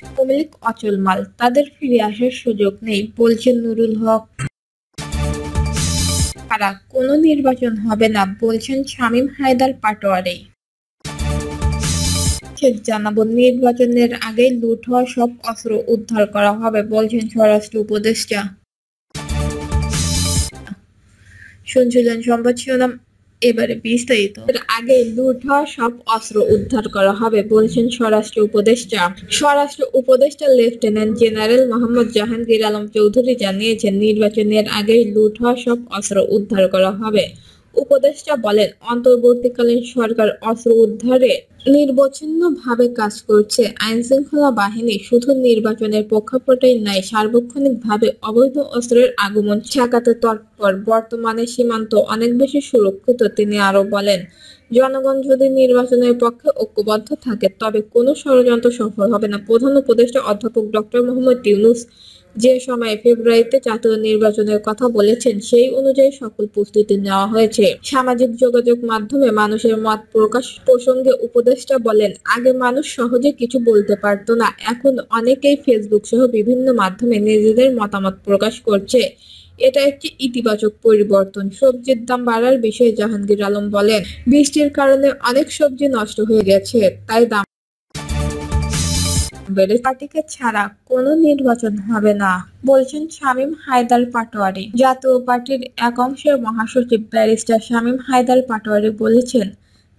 আওয়ামী লীগ অচল মাল, তাদের ফিরে আসার সুযোগ নেই বলছেন নুরুল হক। তারা কোনো নির্বাচন হবে না বলছেন শামীম হায়দার পাটোয়ারি। জানাবো, নির্বাচনের আগেই লুট হওয়া সব অস্ত্র উদ্ধার করা হবে বলছেন স্বরাষ্ট্র উপদেষ্টা। শুনছিলেন সংবাদ শিরোনাম, এবারে বিস্তারিত। এর আগে লুট হওয়া সব অস্ত্র উদ্ধার করা হবে বলছেন স্বরাষ্ট্র উপদেষ্টা। স্বরাষ্ট্র উপদেষ্টা লেফটেন্যান্ট জেনারেল মোহাম্মদ জাহাঙ্গীর আলম চৌধুরী জানিয়েছেন, নির্বাচনের আগেই লুট হওয়া সব অস্ত্র উদ্ধার করা হবে। উপদেষ্টা বলেন, অন্তর্বর্তীকালীন সরকার অস্ত্র উদ্ধারে নিরবচ্ছিন্নভাবে কাজ করছে। আইনশৃঙ্খলা বাহিনী শুধু নির্বাচনের প্রেক্ষাপটেই নয়, সার্বক্ষণিকভাবে অবৈধ অস্ত্রের আগমন ঠেকাতে তৎপর। বর্তমানে সীমান্ত অনেক বেশি সুরক্ষিত। তিনি আরও বলেন, জনগণ যদি নির্বাচনের পক্ষে ঐক্যবদ্ধ থাকে তবে কোনো ষড়যন্ত্র সফল হবে না। প্রধান উপদেষ্টা অধ্যাপক ডক্টর মোহাম্মদ ইউনূস যে সময়ে ফেব্রুয়ারিতে জাতীয় নির্বাচনের কথা বলেছেন, সেই অনুযায়ী সকল প্রস্তুতি নেওয়া হয়েছে। সামাজিক যোগাযোগ মাধ্যমে মানুষের মত প্রকাশ প্রসঙ্গে উপদেষ্টা বলেন, আগে মানুষ সহজে কিছু বলতে পারত না, এখন অনেকেই ফেসবুক সহ বিভিন্ন মাধ্যমে নিজেদের মতামত প্রকাশ করছে। এটা একটি ইতিবাচক পরিবর্তন। সবজির দাম বাড়ার বিষয়ে জাহাঙ্গীর আলম বলেন, বৃষ্টির কারণে অনেক সবজি নষ্ট হয়ে গেছে, তাই দাম বেড়েছে। পার্টিকে ছাড়া কোনো নির্বাচন হবে না বলছেন শামীম হায়দার পাটোয়ারি। জাতীয় পার্টির এক অংশের মহাসচিব ব্যারিস্টার শামীম হায়দার পাটোয়ারি বলেছেন,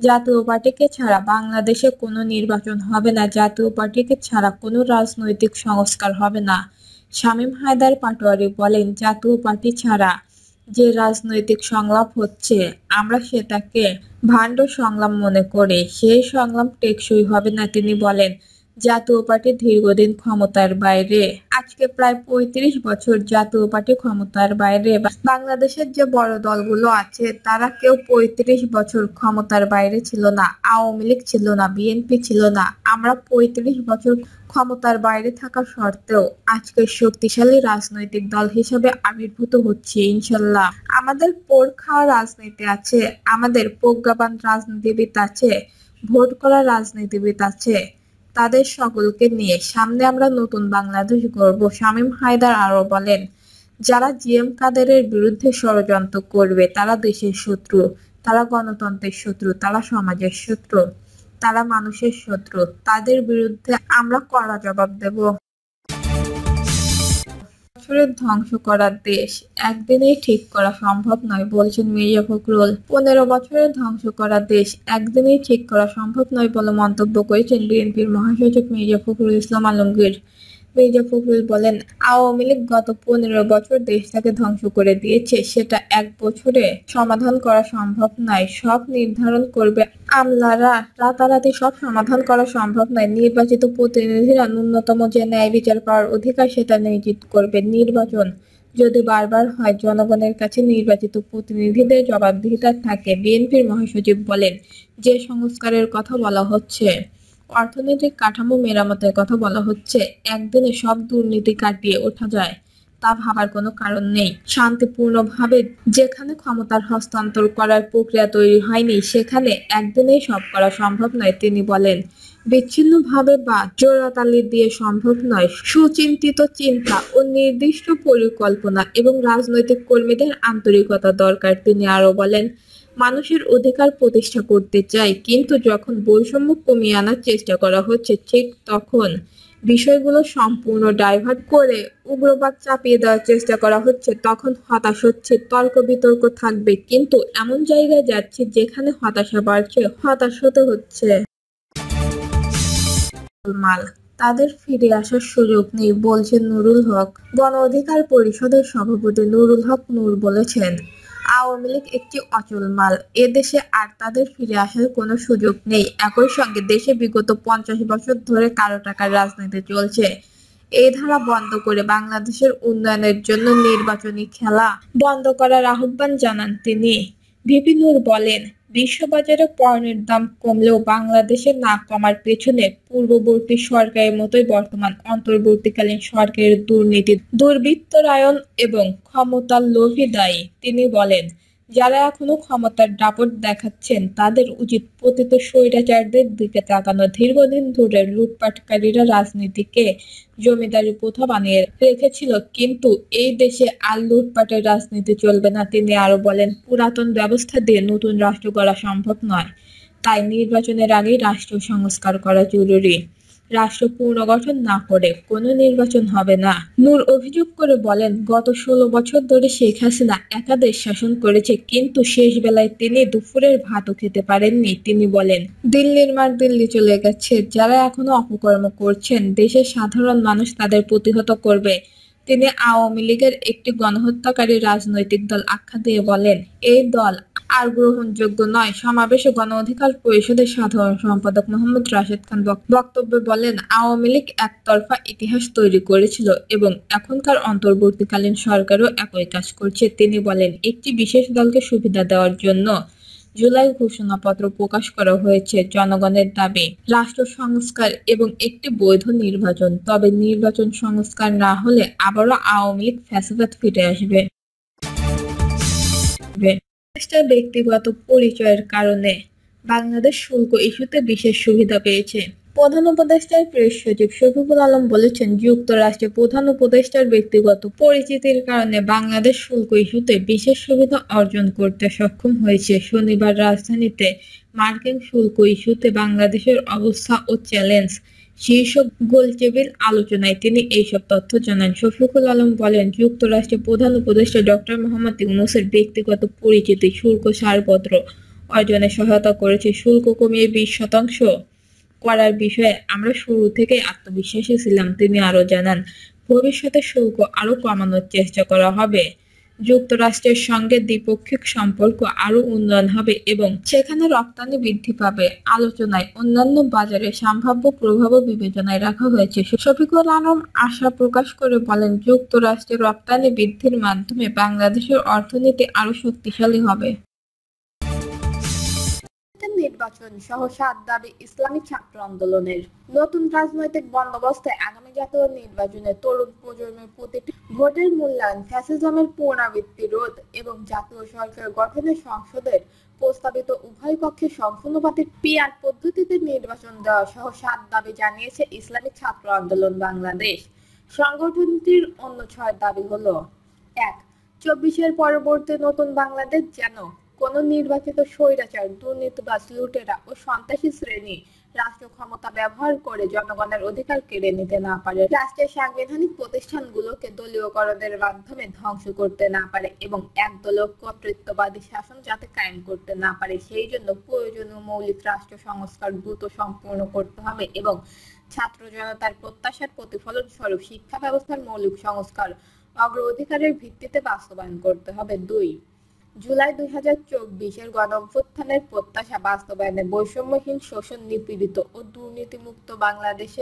জাতীয় পার্টিকে ছাড়া বাংলাদেশে কোনো নির্বাচন হবে না, জাতীয় পার্টিকে ছাড়া কোনো রাজনৈতিক সংস্কার হবে না। শামীম হায়দার পাটোয়ারি বলেন, জাতীয় পার্টি ছাড়া যে রাজনৈতিক সংলাপ হচ্ছে, আমরা সেটাকে ভাণ্ড সংগ্রাম মনে করি। সেই সংগ্রাম টেকসই হবে না। তিনি বলেন, জাতীয় পার্টি দীর্ঘদিন ক্ষমতার বাইরে। আজকে প্রায় ৩৫ বছর জাতীয় পার্টি ক্ষমতার বাইরে। বাংলাদেশের যে বড় দলগুলো আছে তারা কেউ ৩৫ বছর ক্ষমতার বাইরে ছিল না। আওয়ামী লীগ ছিল না, বিএনপি ছিল না। আমরা ৩৫ বছর ক্ষমতার বাইরে থাকা সত্ত্বেও আজকে শক্তিশালী রাজনৈতিক দল হিসেবে আবির্ভূত হচ্ছে ইনশাল্লাহ। আমাদের পোড় খাওয়া রাজনীতি আছে, আমাদের প্রজ্ঞাবান রাজনীতিবিদ আছে, ভোট করা রাজনীতিবিদ আছে। তাদের সকলকে নিয়ে সামনে আমরা নতুন বাংলাদেশ গড়ব। শামীম হায়দার আরও বলেন, যারা জিএম কাদেরের বিরুদ্ধে ষড়যন্ত্র করবে তারা দেশের শত্রু, তারা গণতন্ত্রের শত্রু, তারা সমাজের শত্রু, তারা মানুষের শত্রু। তাদের বিরুদ্ধে আমরা কড়া জবাব দেব। বছরের ধ্বংস করা দেশ একদিনেই ঠিক করা সম্ভব নয় বলছেন মির্জা ফখরুল। ১৫ বছরের ধ্বংস করা দেশ একদিনেই ঠিক করা সম্ভব নয় বলে মন্তব্য করেছেন বিএনপির মহাসচিব মির্জা ফখরুল ইসলাম আলমগীর। মির্জা ফখরুল বলেন, আওয়ামী লীগ গত ১৫ বছর দেশটাকে ধ্বংস করে দিয়েছে, সেটা এক বছরে সমাধান করা সম্ভব নয়। সব নির্ধারণ করবে আমলারা, রাতারাতি সব সমাধান করা সম্ভব নয়। নির্বাচিত প্রতিনিধিরা ন্যূনতম যে ন্যায় বিচার পাওয়ার অধিকার সেটা নিশ্চিত করবে। নির্বাচন যদি বারবার হয়, জনগণের কাছে নির্বাচিত প্রতিনিধিদের জবাবদিহিতা থাকে। বিএনপির মহাসচিব বলেন, যে সংস্কারের কথা বলা হচ্ছে, অর্থনৈতিক কাঠামো মেরামতের কথা বলা হচ্ছে, একদিনে সব দুর্নীতি কাটিয়ে ওঠা যায় তা ভাবার কোনো কারণ নেই। শান্তিপূর্ণভাবে যেখানে ক্ষমতার হস্তান্তর করার প্রক্রিয়া তৈরি হয়নি সেখানে একদিনেই সব করা সম্ভব নয়। তিনি বলেন, বিচ্ছিন্নভাবে বা জোড়াতালি দিয়ে সম্ভব নয়। সুচিন্তিত চিন্তা ও নির্দিষ্ট পরিকল্পনা এবং রাজনৈতিক কর্মীদের আন্তরিকতা দরকার। তিনি আরও বলেন, মানুষের অধিকার প্রতিষ্ঠা করতে চাই, কিন্তু যখন বৈষম্য কমিয়ে আনার চেষ্টা করা হচ্ছে ঠিক তখন বিষয়গুলো সম্পূর্ণ ডাইভার্ট করে উগ্রবাদ চাপিয়ে দেওয়ার চেষ্টা করা হচ্ছে, তখন হতাশ হচ্ছে। তর্ক বিতর্ক থাকবে, কিন্তু এমন জায়গায় যাচ্ছে যেখানে হতাশা বাড়ছে, হতাশ হতে হচ্ছে। মাল, তাদের ফিরে আসার সুযোগ নেই বলছেন নুরুল হক। গণ অধিকার পরিষদের সভাপতি নুরুল হক নূর বলেছেন, আওয়ামী লীগ একটি অচল মাল, এদেশে আর তাদের ফিরে আসার কোনো সুযোগ নেই। একই সঙ্গে দেশে বিগত ৫০ বছর ধরে কালো টাকার রাজনীতি চলছে। এই ধারা বন্ধ করে বাংলাদেশের উন্নয়নের জন্য নির্বাচনী খেলা বন্ধ করার আহ্বান জানান তিনি। ভিপি নূর বলেন, বিশ্ববাজারে পণ্যের দাম কমলেও বাংলাদেশে না কমার পেছনে পূর্ববর্তী সরকারের মতোই বর্তমান অন্তর্বর্তীকালীন সরকারের দুর্নীতি, দুর্বৃত্তায়ন এবং ক্ষমতার লোভই দায়ী। তিনি বলেন, যারা এখনো ক্ষমতার দাপট দেখাচ্ছেন তাদের উচিত পতিত স্বৈরাচারদের দিকে তাকানো। দীর্ঘদিন ধরে লুটপাটকারীরা রাজনীতিকে জমিদারি প্রথা বানিয়ে রেখেছিল, কিন্তু এই দেশে আর লুটপাটের রাজনীতি চলবে না। তিনি আরো বলেন, পুরাতন ব্যবস্থা দিয়ে নতুন রাষ্ট্র গড়া সম্ভব নয়, তাই নির্বাচনের আগেই রাষ্ট্র সংস্কার করা জরুরি। রাষ্ট্র পুনর্গঠন না করে কোনো নির্বাচন হবে না। নূর অভিযোগ করে বলেন, গত ১৬ বছর ধরে শেখ হাসিনা একাদেশ শাসন করেছে, কিন্তু শেষ বেলায় তিনি দুপুরের ভাতও খেতে পারেননি। তিনি বলেন, দিল্লির মার দিল্লি চলে গেছে। যারা এখনো অপকর্ম করছেন, দেশের সাধারণ মানুষ তাদের প্রতিহত করবে। তিনি আওয়ামী লীগের একটি গণহত্যাকারী রাজনৈতিক দল আখ্যা দিয়ে বলেন, এই দল আর গ্রহণযোগ্য নয়। সমাবেশে গণ অধিকার পরিষদের সাধারণ সম্পাদক মোহাম্মদ রাশেদ খান বক্তব্যে বলেন, আওয়ামী লীগ একতরফা ইতিহাস তৈরি করেছিল এবং এখনকার অন্তর্বর্তীকালীন সরকারও একই কাজ করছে। তিনি বলেন, একটি বিশেষ দলকে সুবিধা দেওয়ার জন্য জুলাই ঘোষণাপত্র প্রকাশ করা হয়েছে। জনগণের দাবি রাষ্ট্র সংস্কার এবং একটি বৈধ নির্বাচন। তবে নির্বাচন সংস্কার না হলে আবারও আওয়ামী লীগ ফ্যাসিবাদ ফিরে আসবে। উপদেষ্টার ব্যক্তিগত পরিচয়ের কারণে বাংলাদেশ শুল্ক ইস্যুতে বিশেষ সুবিধা পেয়েছে। প্রধান উপদেষ্টার প্রেস সচিব শফিকুল আলম বলেছেন, যুক্তরাষ্ট্রে প্রধান উপদেষ্টার ব্যক্তিগত পরিচিতির কারণে বাংলাদেশ শুল্ক ইস্যুতে বিশেষ সুবিধা অর্জন করতে সক্ষম হয়েছে। শনিবার রাজধানীতে মার্কিন শুল্ক ইস্যুতে বাংলাদেশের অবস্থা ও চ্যালেঞ্জ শীর্ষক গোলটেবিল আলোচনায় তিনি এইসব তথ্য জানান। শফিকুল আলম বলেন, যুক্তরাষ্ট্রের প্রধান উপদেষ্টা ডক্টর মোহাম্মদ ইউনূসের ব্যক্তিগত পরিচিতি শুল্ক ছাড়পত্র অর্জনে সহায়তা করেছে। শুল্ক কমিয়ে 20% করার বিষয়ে আমরা শুরু থেকেই আত্মবিশ্বাসী ছিলাম। তিনি আরও জানান, ভবিষ্যতে শুল্ক আরও কমানোর চেষ্টা করা হবে। যুক্তরাষ্ট্রের সঙ্গে দ্বিপাক্ষিক সম্পর্ক আরও উন্নয়ন হবে এবং সেখানে রপ্তানি বৃদ্ধি পাবে। আলোচনায় অন্যান্য বাজারে সম্ভাব্য প্রভাবও বিবেচনায় রাখা হয়েছে। শফিকুল আলম আশা প্রকাশ করে বলেন, যুক্তরাষ্ট্রের রপ্তানি বৃদ্ধির মাধ্যমে বাংলাদেশের অর্থনীতি আরও শক্তিশালী হবে। নির্বাচন সহ 7 দাবি ইসলামী ছাত্র আন্দোলনের। নতুন রাজনৈতিক বন্দোবস্তে আগামী জাতীয় নির্বাচনে তরুণ প্রজন্মের প্রতিটি ভোটের মূল্যায়ন, ফ্যাসিজমের পুনরাবৃত্তি রোধ এবং জাতীয় সরকার গঠনে সংসদের প্রস্তাবিত উভয় কক্ষে সম্পূর্ণভাবে পিআর পদ্ধতিতে নির্বাচন দেওয়া সহ 7 দাবি জানিয়েছে ইসলামী ছাত্র আন্দোলন বাংলাদেশ। সংগঠনটির অন্য 6 দাবি হলো: ১. 24-এর পরবর্তী নতুন বাংলাদেশ যেন কোন নির্বাচিত স্বৈরাচার, দুর্নীতিবাজ, লুটেরা ও সন্ত্রাসী শ্রেণী রাষ্ট্র ক্ষমতা ব্যবহার করে জনগণের অধিকার কেড়ে নিতে না পারে, রাষ্ট্রের সাংবিধানিক প্রতিষ্ঠানগুলোকে দলীয়করণের মাধ্যমে ধ্বংস করতে না পারে এবং একদলীয় কর্তৃত্ববাদী শাসন যাতে কায়েম করতে না পারে, সেই জন্য প্রয়োজনীয় মৌলিক রাষ্ট্র সংস্কার দ্রুত সম্পূর্ণ করতে হবে এবং ছাত্র জনতার প্রত্যাশার প্রতিফলন স্বরূপ শিক্ষা ব্যবস্থার মৌলিক সংস্কার অগ্রাধিকারের ভিত্তিতে বাস্তবায়ন করতে হবে। ২. জুলাই 2024-এর গণঅভ্যুত্থানের প্রত্যাশা বাস্তবায়নে বৈষম্যহীন, শোষণ, নিপীড়িত ও দুর্নীতিমুক্ত বাংলাদেশ